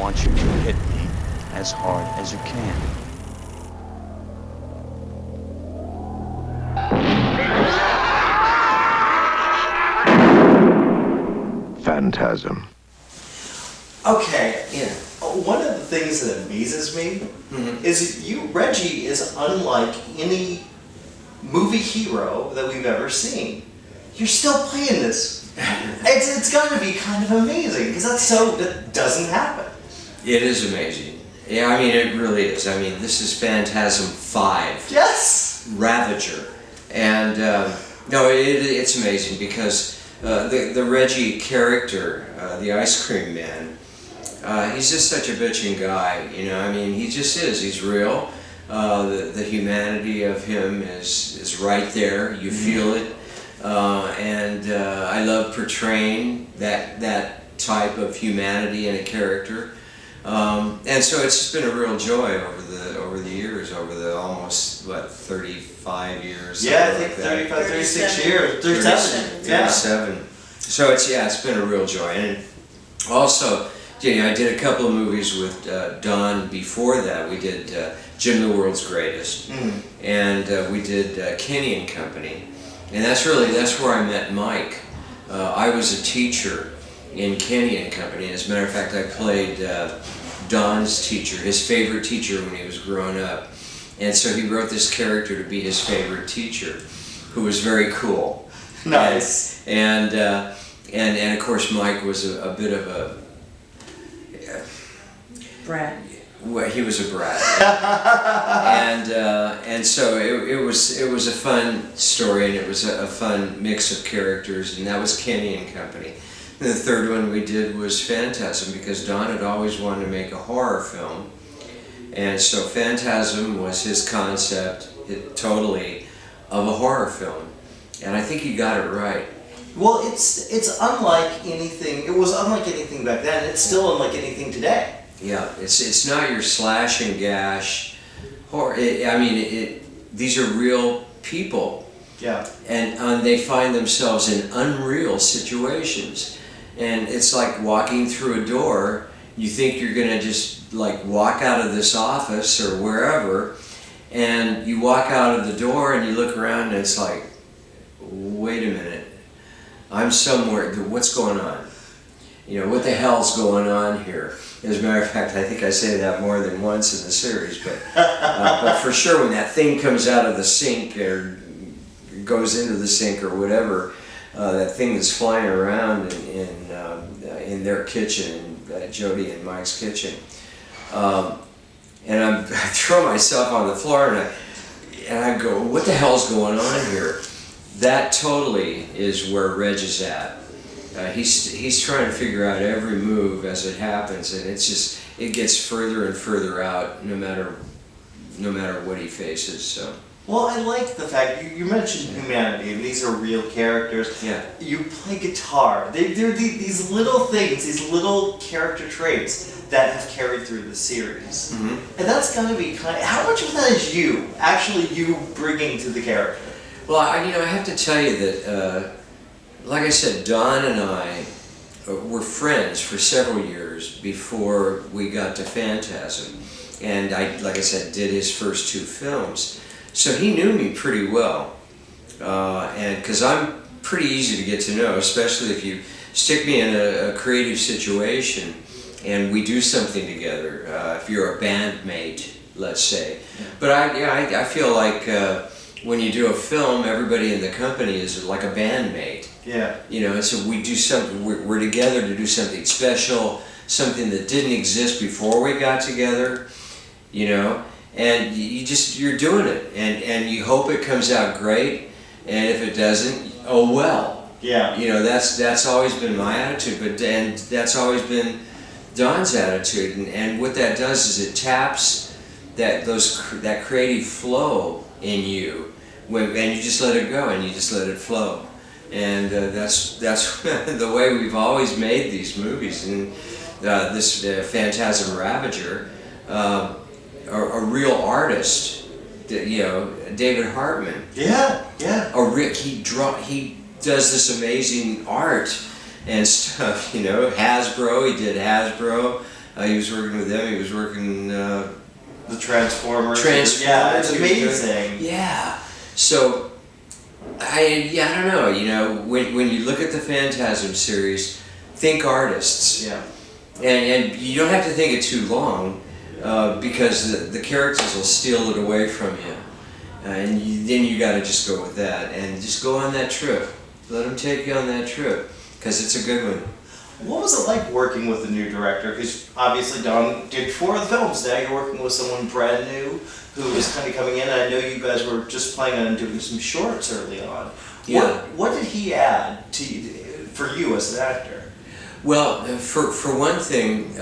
want you to hit me as hard as you can. Phantasm. Okay, one of the things that amazes me is Reggie is unlike any movie hero that we've ever seen. You're still playing this. It's got to be kind of amazing, because that doesn't happen. It is amazing. Yeah, I mean, it really is. I mean, this is Phantasm 5. Yes! Ravager. And, no, it's amazing, because the Reggie character, the ice cream man, he's just such a bitchin' guy, you know. I mean, he just is. He's real. The humanity of him is right there. You feel it. And I love portraying that type of humanity in a character. And so it's just been a real joy over the years, over the almost 35 years. Yeah, I think 35, 36 years, 37. Yeah. 37. So it's been a real joy. And also, I did a couple of movies with Don before that. We did Jim the World's Greatest, and we did Kenny and Company, and that's where I met Mike. I was a teacher in Kenny and Company. As a matter of fact, I played Don's teacher, his favorite teacher when he was growing up, and so he wrote this character to be his favorite teacher, who was very cool. Nice. And of course, Mike was a bit of a brat. Well, he was a brat, and so it was a fun story, and it was a fun mix of characters, and that was Kenny and Company. And the third one we did was Phantasm, because Don had always wanted to make a horror film, and so Phantasm was his concept, totally, of a horror film, and I think he got it right. Well, it's unlike anything. It was unlike anything back then. It's still unlike anything today. Yeah, it's not your slash and gash horror. These are real people. Yeah. And they find themselves in unreal situations, and it's like walking through a door. You think you're gonna just like walk out of this office or wherever, and you walk out of the door and you look around and it's like, wait a minute, I'm somewhere. What's going on? You know, what the hell's going on here? As a matter of fact, I think I say that more than once in the series, but for sure when that thing comes out of the sink or goes into the sink or whatever, that thing that's flying around in their kitchen, Jody and Mike's kitchen, and I throw myself on the floor and I go, what the hell's going on here? That totally is where Reg is at. He's trying to figure out every move as it happens, and it gets further and further out no matter what he faces. So. Well, I like the fact you mentioned humanity, and these are real characters. Yeah. You play guitar. They're these little things, these little character traits that have carried through the series, and that's got to be how much of that is you bringing to the character? Well, I have to tell you that. Like I said, Don and I were friends for several years before we got to Phantasm, and like I said, did his first two films. So he knew me pretty well, and because I'm pretty easy to get to know, especially if you stick me in a creative situation and we do something together. If you're a bandmate, let's say. But I feel like when you do a film, everybody in the company is like a bandmate. Yeah. You know, so we do something, we're together to do something special, something that didn't exist before we got together, you know, and you're doing it, and you hope it comes out great, and if it doesn't, oh well. Yeah. You know, that's always been my attitude, and that's always been Don's attitude, and what that does is it taps that creative flow in you, and you just let it go, and you just let it flow. And that's the way we've always made these movies. And this Phantasm Ravager, a real artist, David Hartman. Yeah, yeah. He does this amazing art and stuff. You know, Hasbro. He did Hasbro. He was working with them. He was working The Transformers. Transformers. Yeah, it's He was doing- amazing. Yeah. So, I don't know. You know, when you look at the Phantasm series, think artists. Yeah. And you don't have to think it too long because the characters will steal it away from you. And then you got to just go with that and just go on that trip. Let them take you on that trip because it's a good one. What was it like working with the new director? Because obviously Don did 4 of the films. Now you're working with someone brand new who was kind of coming in. I know you guys were just planning on doing some shorts early on. Yeah. What did he add to for you as an actor? Well, for one thing,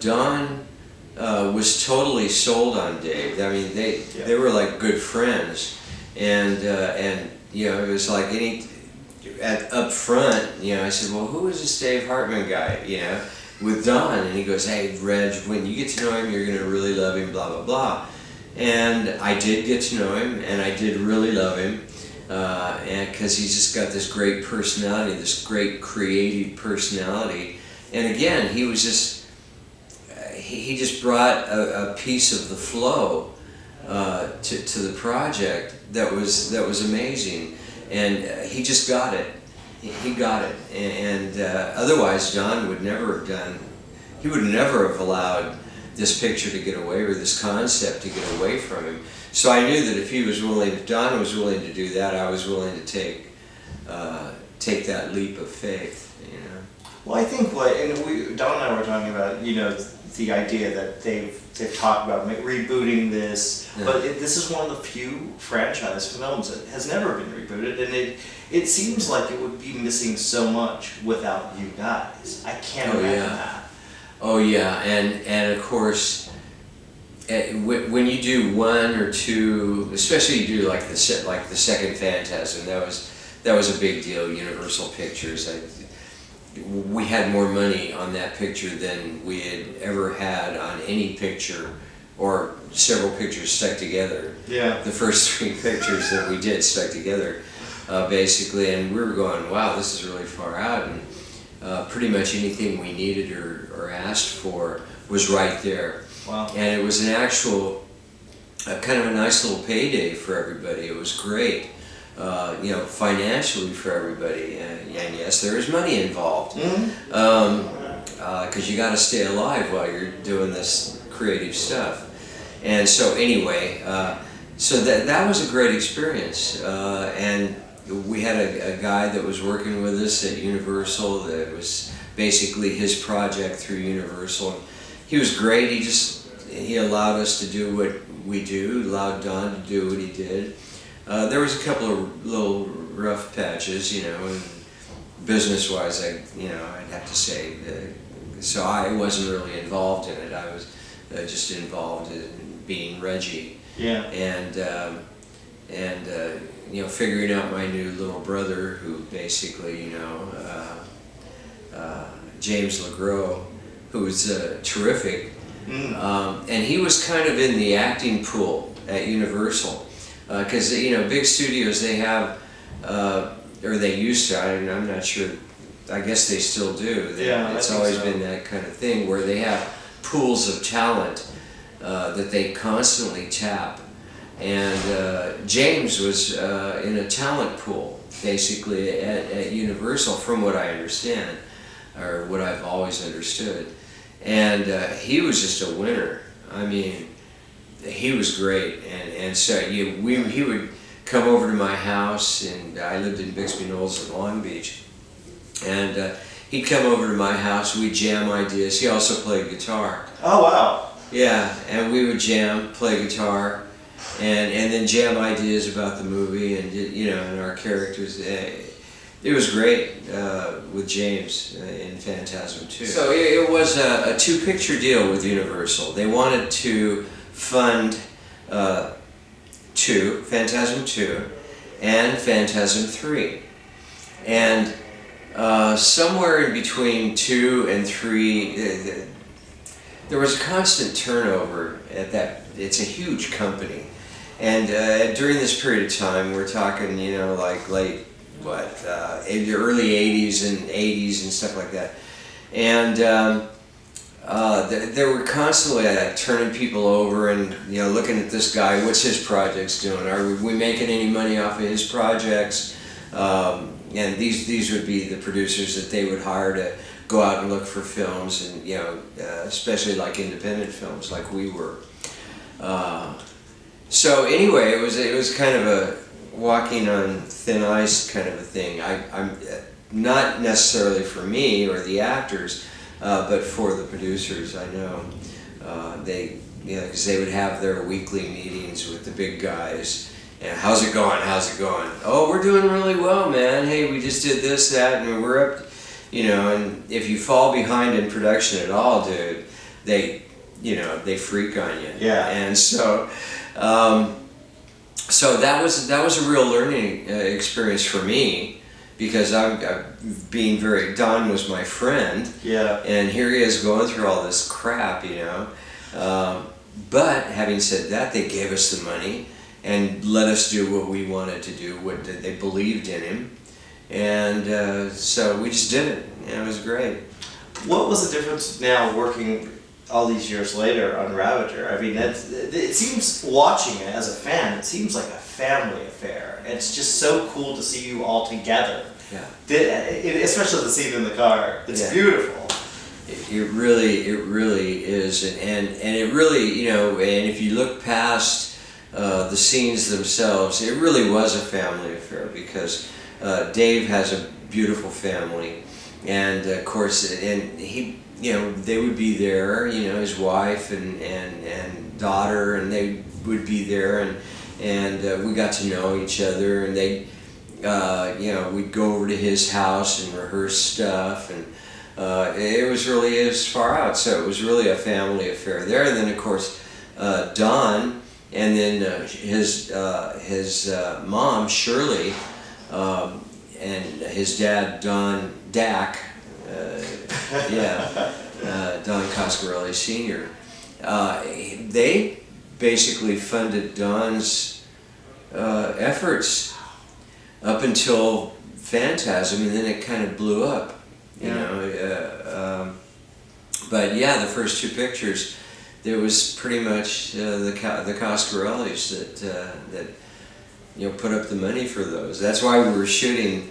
Don was totally sold on Dave. I mean, they were like good friends, and you know, it was like up front, you know, I said, well, who is this Dave Hartman guy, you know, with Don? And he goes, hey, Reg, when you get to know him, you're going to really love him, blah, blah, blah. And I did get to know him, and I did really love him, and because he's just got this great personality, this great creative personality. And again, he was just, he just brought a piece of the flow to the project that was amazing. And he just got it. He got it. And otherwise, Don would never have done, he would never have allowed this picture to get away, or this concept to get away from him. So I knew that if Don was willing to do that, I was willing to take that leap of faith, you know. Well, I think Don and I were talking about, you know, the idea that they've talked about rebooting this, Yeah. but this is one of the few franchise films that has never been rebooted, and it seems like it would be missing so much without you guys. I can't imagine that. Oh yeah, and of course, when you do 1 or 2, especially you do like the second Phantasm, that was a big deal. Universal Pictures. We had more money on that picture than we had ever had on any picture or several pictures stuck together. Yeah. The first 3 pictures that we did stuck together, basically, and we were going, wow, this is really far out, and pretty much anything we needed or asked for was right there. Wow. And it was an actual, kind of a nice little payday for everybody. It was great. You know, financially for everybody, and yes, there is money involved, because you got to stay alive while you're doing this creative stuff. And so anyway, so that was a great experience, and we had a guy that was working with us at Universal that was basically his project through Universal. He was great. He allowed us to do what we do, allowed Don to do what he did. There was a couple of little rough patches, you know, and business-wise, I'd have to say. So I wasn't really involved in it. I was just involved in being Reggie. Yeah. And you know, figuring out my new little brother, who basically, you know, James LeGros, who was terrific, and he was kind of in the acting pool at Universal. Because you know, big studios, they have, or they used to. I'm not sure. I guess they still do. It's always been that kind of thing where they have pools of talent that they constantly tap. And James was in a talent pool, basically at Universal, from what I understand, or what I've always understood. And he was just a winner. I mean, he was great, and so he would come over to my house, and I lived in Bixby Knolls in Long Beach, and he'd come over to my house, we'd jam ideas. He also played guitar. Oh, wow. Yeah, and we would jam, play guitar, and then jam ideas about the movie, and you know, and our characters. It was great with James in Phantasm 2. So it was a 2-picture deal with Universal. They wanted to fund Phantasm 2 and Phantasm 3. And somewhere in between 2 and 3, there was a constant turnover at that. It's a huge company. And during this period of time, we're talking, you know, like late, in the early 80s and 80s and stuff like that. And they were constantly turning people over and looking at this guy. What's his projects doing? Are we making any money off of his projects? And these would be the producers that they would hire to go out and look for films, and especially like independent films, like we were. So anyway, it was kind of a walking on thin ice kind of a thing. I'm not necessarily for me or the actors, but for the producers. I know because they would have their weekly meetings with the big guys. And how's it going? How's it going? Oh, we're doing really well, man. Hey, we just did this, that, and we're up. And if you fall behind in production at all, dude, they freak on you. Yeah. And so, so that was a real learning experience for me, because Don was my friend. Yeah. And here he is going through all this crap, But having said that, they gave us the money and let us do what we wanted to do. What they believed in him. And so we just did it, and it was great. What was the difference now working all these years later on Ravager? I mean, it seems, watching it as a fan, it seems like a family affair. It's just so cool to see you all together. Yeah. Especially the scene in the car. It's beautiful. It really is, and it really, and if you look past the scenes themselves, it really was a family affair, because Dave has a beautiful family, and of course, and he, they would be there, his wife and daughter, and they would be there, and we got to know each other, and they, we'd go over to his house and rehearse stuff, and it was really as far out, so it was really a family affair there. And then of course Don, and then his mom Shirley, and his dad Don Dak, Don Coscarelli Sr. They basically funded Don's efforts up until Phantasm, and then it kind of blew up. But yeah, the first two pictures, there was pretty much the Coscarellis that put up the money for those. That's why we were shooting.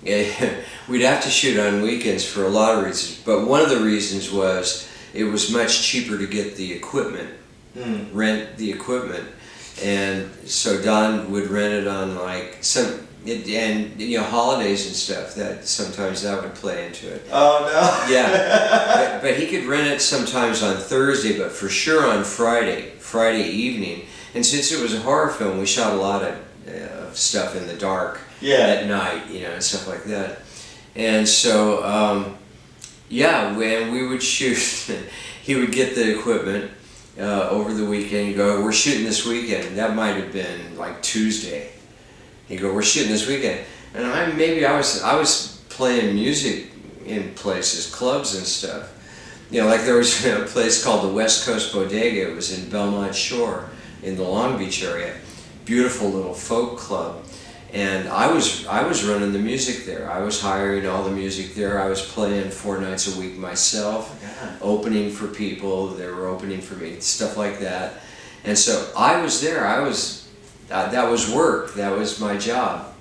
We'd have to shoot on weekends for a lot of reasons, but one of the reasons was it was much cheaper to get the equipment, rent the equipment, and so Don would rent it on like holidays and stuff. That sometimes that would play into it. Oh no. Yeah, but he could rent it sometimes on Thursday, but for sure on Friday evening. And since it was a horror film, we shot a lot of stuff in the dark at night, and stuff like that. And so, when we would shoot, he would get the equipment over the weekend. He'd go, "We're shooting this weekend." That might have been like Tuesday. He'd go, "We're shooting this weekend," and I was playing music in places, clubs and stuff. Like there was a place called the West Coast Bodega. It was in Belmont Shore in the Long Beach area. Beautiful little folk club, and I was running the music there. I was hiring all the music there. I was playing 4 nights a week myself, opening for people. They were opening for me, stuff like that. And so I was there. that was work. That was my job.